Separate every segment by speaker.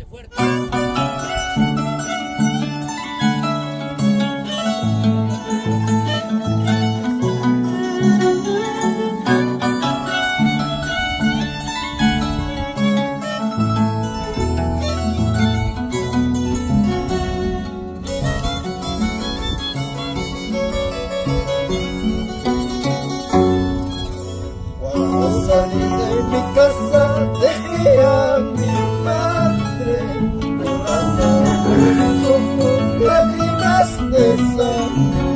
Speaker 1: fuerte, fuerte.
Speaker 2: Cuando salí de mi casa dejé a mi madre llorando con sus ojos lágrimas de sangre.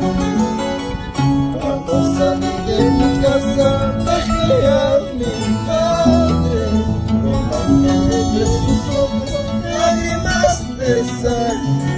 Speaker 2: Cuando salí de mi casa dejé a mi madre llorando de sus ojos lágrimas de sangre.